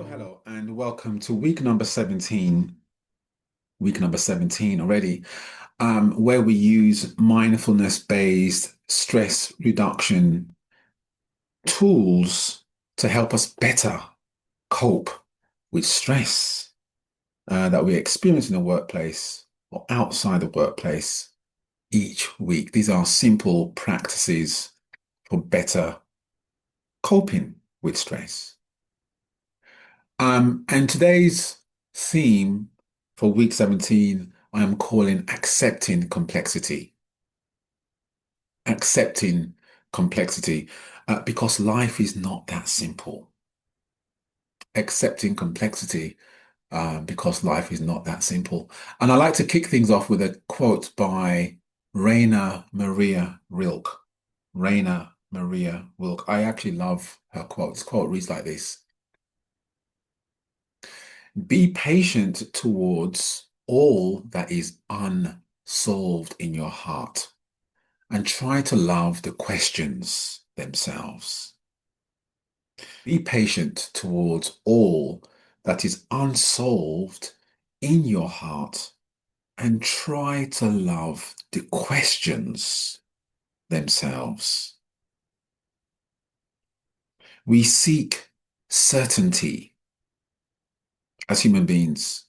So hello and welcome to week number 17 already, where we use mindfulness-based stress reduction tools to help us better cope with stress that we experience in the workplace or outside the workplace each week. These are simple practices for better coping with stress. And today's theme for week 17, I am calling accepting complexity. Accepting complexity, because life is not that simple. Accepting complexity, because life is not that simple. And I like to kick things off with a quote by Rainer Maria Rilke. Rainer Maria Rilke. I actually love her quote. This quote reads like this. Be patient towards all that is unsolved in your heart and try to love the questions themselves. Be patient towards all that is unsolved in your heart and try to love the questions themselves. We seek certainty as human beings.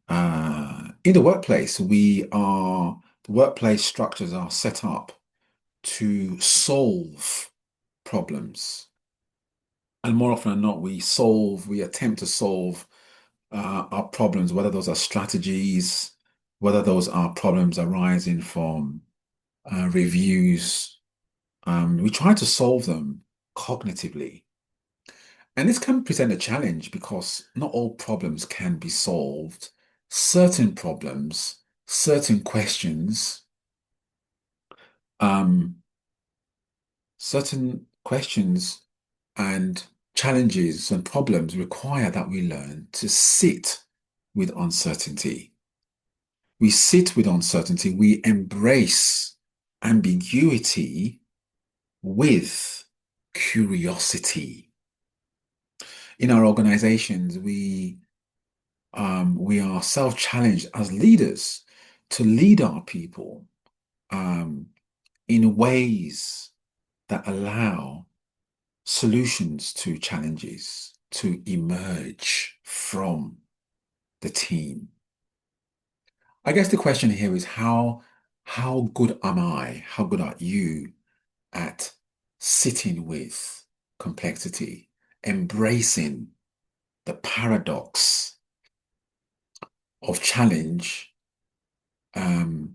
In the workplace, the workplace structures are set up to solve problems. And more often than not, we attempt to solve our problems, whether those are strategies, whether those are problems arising from reviews. We try to solve them cognitively. And this can present a challenge because not all problems can be solved. Certain problems, certain questions, um, certain questions and challenges and problems require that we learn to sit with uncertainty. We sit with uncertainty, we embrace ambiguity with curiosity. In our organizations, we are self-challenged as leaders to lead our people um, in ways that allow solutions to challenges to emerge from the team. I guess the question here is how good am I? How good are you at sitting with complexity, embracing the paradox of challenge, um,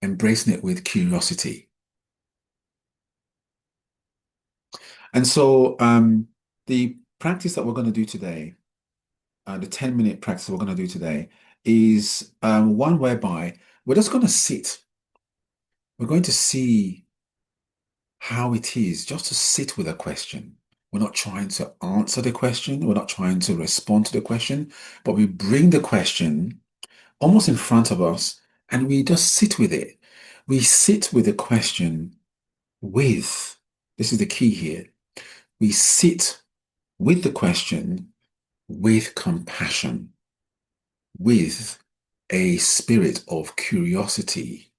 embracing it with curiosity. And so the practice that we're going to do today, the 10-minute practice we're going to do today, is one whereby we're just going to sit. We're going to see how it is just to sit with a question. We're not trying to answer the question. We're not trying to respond to the question, but we bring the question almost in front of us and we just sit with it. We sit with the question with, this is the key here. We sit with the question with compassion, with a spirit of curiosity,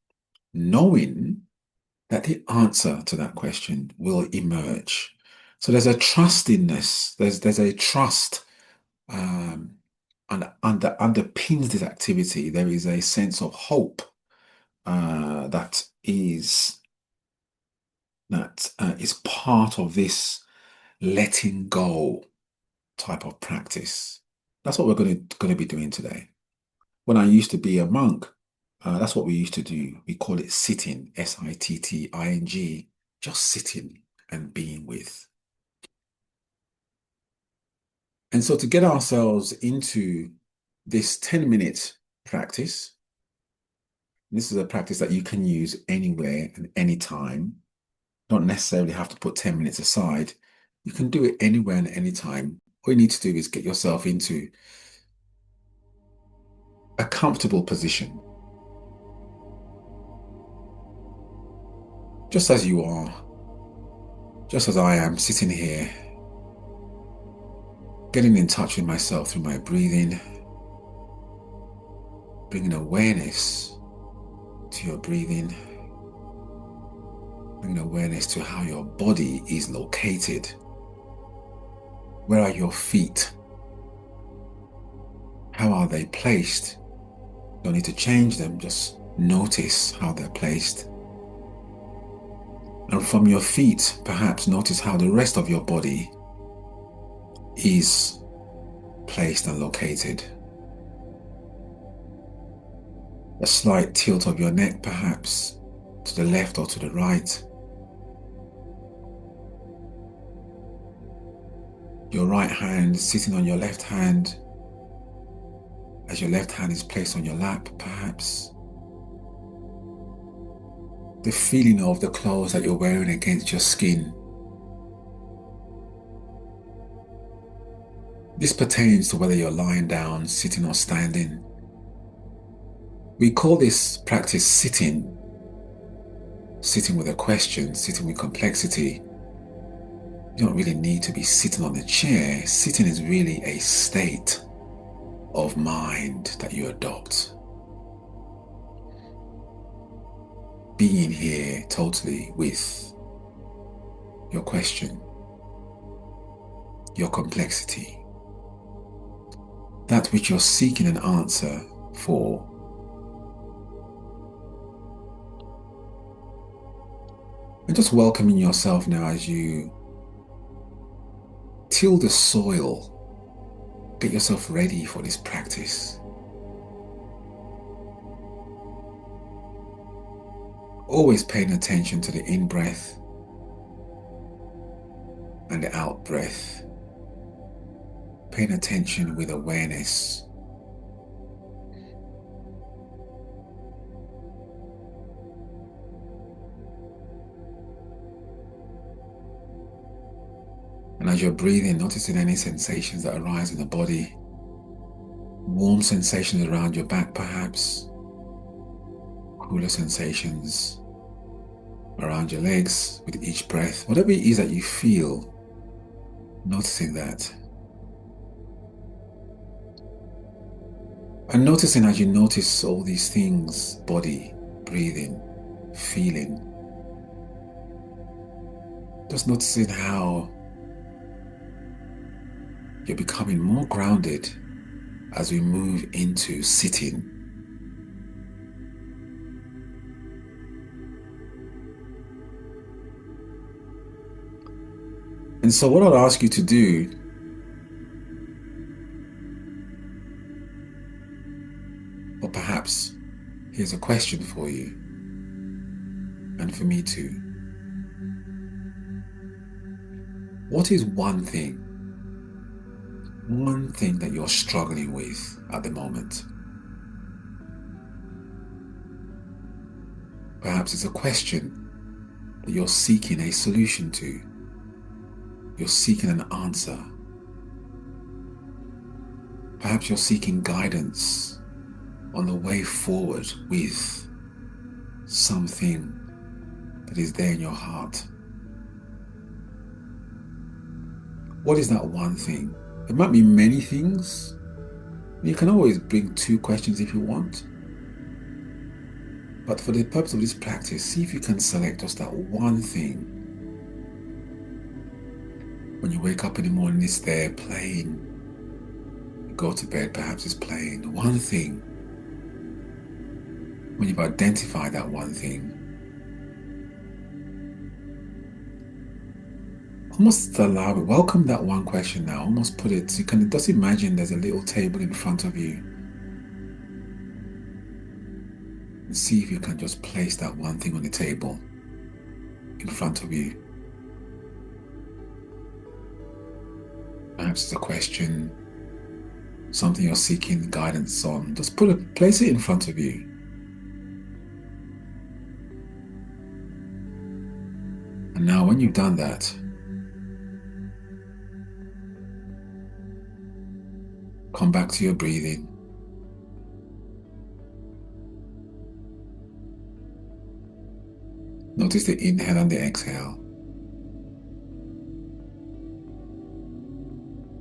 knowing that the answer to that question will emerge. So there's a trustiness, there's a trust and that underpins this activity. There is a sense of hope that is part of this letting go type of practice. That's what we're going to be doing today. When I used to be a monk, that's what we used to do. We call it sitting, sitting, just sitting and being with. And so to get ourselves into this 10-minute practice, this is a practice that you can use anywhere and anytime. Don't necessarily have to put 10 minutes aside. You can do it anywhere and anytime. All you need to do is get yourself into a comfortable position, just as you are, just as I am sitting here. getting in touch with myself through my breathing, bringing awareness to your breathing, bringing awareness to how your body is located. Where are your feet? How are they placed? Don't need to change them, just notice how they're placed. And from your feet, perhaps notice how the rest of your body is placed and located. A slight tilt of your neck, perhaps to the left or to the right. Your right hand sitting on your left hand, as your left hand is placed on your lap, perhaps. The feeling of the clothes that you're wearing against your skin. This pertains to whether you're lying down, sitting, or standing. We call this practice sitting with a question, sitting with complexity. You don't really need to be sitting on a chair. Sitting is really a state of mind that you adopt. Being here totally with your question, your complexity, that which you're seeking an answer for. And just welcoming yourself now as you till the soil. Get yourself ready for this practice. Always paying attention to the in-breath and the out-breath. Paying attention with awareness. And as you're breathing, noticing any sensations that arise in the body. Warm sensations around your back, perhaps. Cooler sensations around your legs with each breath. Whatever it is that you feel, noticing that. And noticing as you notice all these things, body, breathing, feeling. Just noticing how you're becoming more grounded as we move into sitting. And so what I'll ask you to do or perhaps here's a question for you and for me too. What is one thing that you're struggling with at the moment? Perhaps it's a question that you're seeking a solution to. You're seeking an answer. Perhaps you're seeking guidance on the way forward with something that is there in your heart. What is that one thing? It might be many things. You can always bring two questions if you want. But for the purpose of this practice, see if you can select just that one thing. When you wake up in the morning, it's there playing. You go to bed, perhaps it's playing. One thing. When you've identified that one thing, almost allow it, welcome that one question now, almost put it, you can just imagine there's a little table in front of you. And see if you can just place that one thing on the table in front of you. Perhaps it's a question, something you're seeking guidance on. Just place it in front of you. And now when you've done that, come back to your breathing. Notice the inhale and the exhale.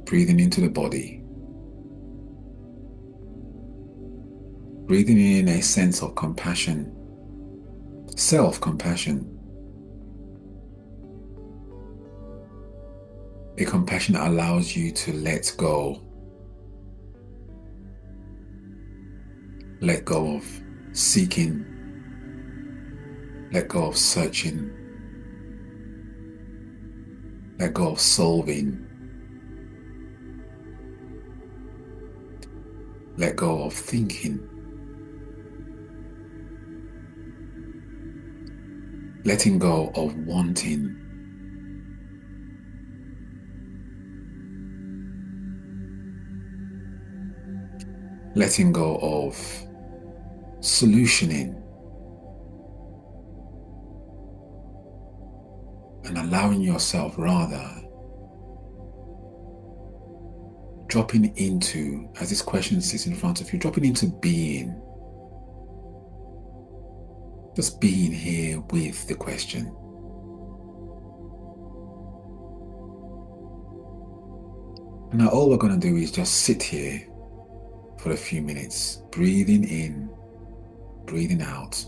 breathing into the body, breathing in a sense of compassion, self-compassion, a compassion that allows you to let go of seeking, let go of searching, let go of solving, let go of thinking, letting go of wanting. Letting go of solutioning and allowing yourself rather dropping into, as this question sits in front of you, dropping into being. Just being here with the question. And now all we're going to do is just sit here for a few minutes, breathing in, breathing out,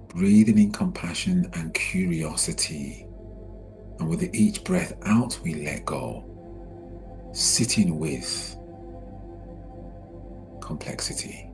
breathing in compassion and curiosity. And with each breath out, we let go, sitting with complexity.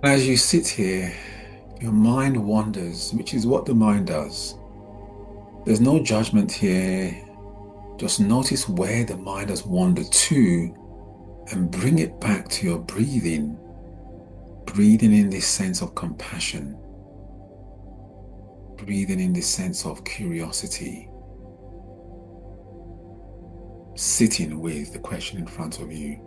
As you sit here, your mind wanders, which is what the mind does. There's no judgment here. Just notice where the mind has wandered to and bring it back to your breathing. Breathing in this sense of compassion. Breathing in this sense of curiosity. Sitting with the question in front of you.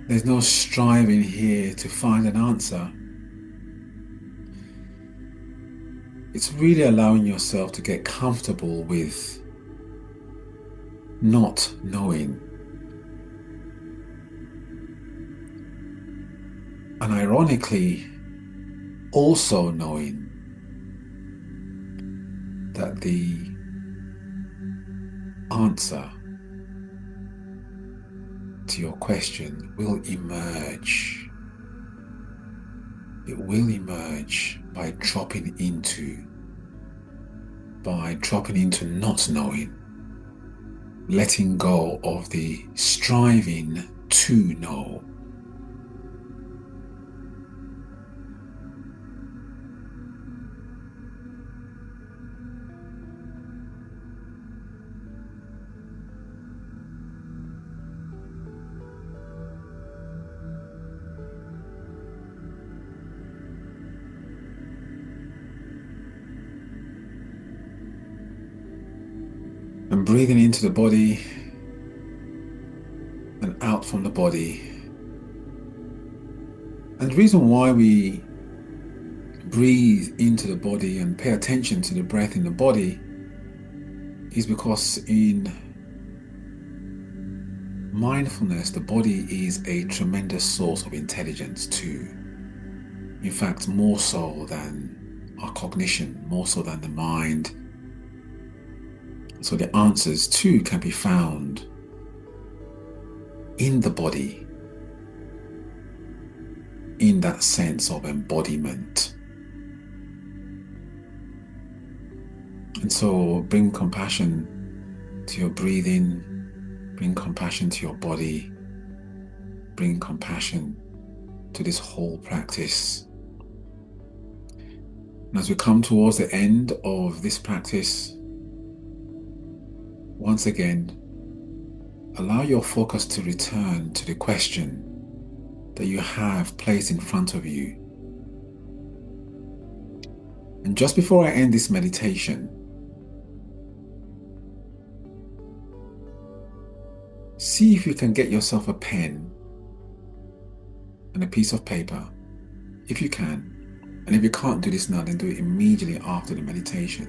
There's no striving here to find an answer. It's really allowing yourself to get comfortable with not knowing. And ironically, also knowing that the answer to your question will emerge. It will emerge by dropping into not knowing, letting go of the striving to know. And breathing into the body and out from the body, And the reason why we breathe into the body and pay attention to the breath in the body is because in mindfulness, the body is a tremendous source of intelligence too. In fact, more so than our cognition, more so than the mind. So the answers too can be found in the body, in that sense of embodiment. And so bring compassion to your breathing, bring compassion to your body, bring compassion to this whole practice. And as we come towards the end of this practice, once again, allow your focus to return to the question that you have placed in front of you. And just before I end this meditation, see if you can get yourself a pen and a piece of paper, if you can. And if you can't do this now, then do it immediately after the meditation.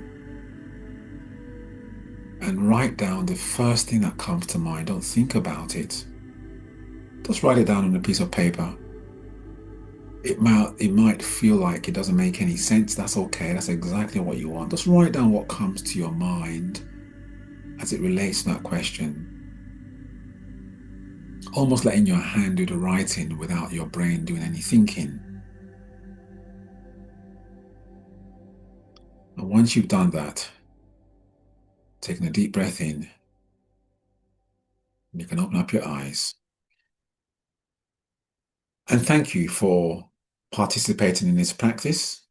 And write down the first thing that comes to mind. Don't think about it. Just write it down on a piece of paper. It might feel like it doesn't make any sense. That's okay. That's exactly what you want. Just write down what comes to your mind as it relates to that question. Almost letting your hand do the writing without your brain doing any thinking. And once you've done that, taking a deep breath in, you can open up your eyes. And thank you for participating in this practice.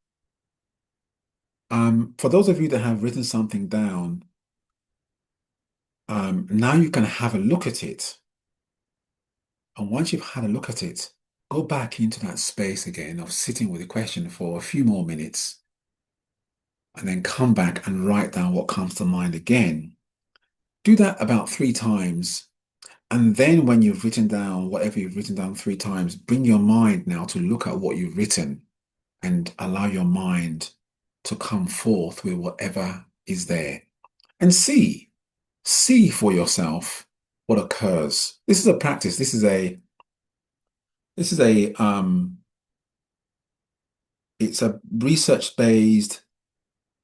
For those of you that have written something down, now you can have a look at it. And once you've had a look at it, go back into that space again of sitting with the question for a few more minutes, and then come back and write down what comes to mind again. Do that about 3 times. And then when you've written down whatever you've written down 3 times, bring your mind now to look at what you've written and allow your mind to come forth with whatever is there. And see for yourself what occurs. This is a practice. This is a it's a research-based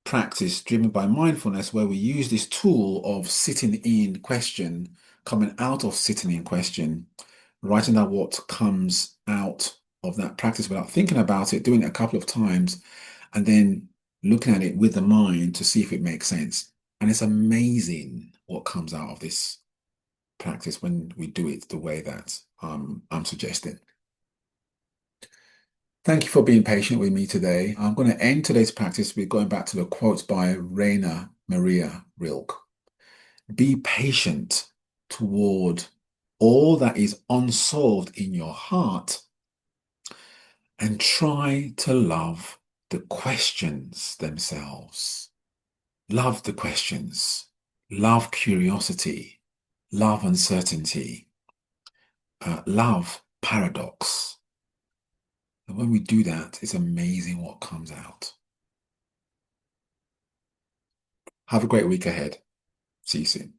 practice driven by mindfulness where we use this tool of sitting in question, coming out of sitting in question, writing down what comes out of that practice without thinking about it, doing it a couple of times, and then looking at it with the mind to see if it makes sense. And it's amazing what comes out of this practice when we do it the way that I'm suggesting. Thank you for being patient with me today. I'm going to end today's practice with going back to the quotes by Rainer Maria Rilke. Be patient toward all that is unsolved in your heart and try to love the questions themselves. Love the questions. Love curiosity. Love uncertainty. Love paradox. And when we do that, it's amazing what comes out. Have a great week ahead. See you soon.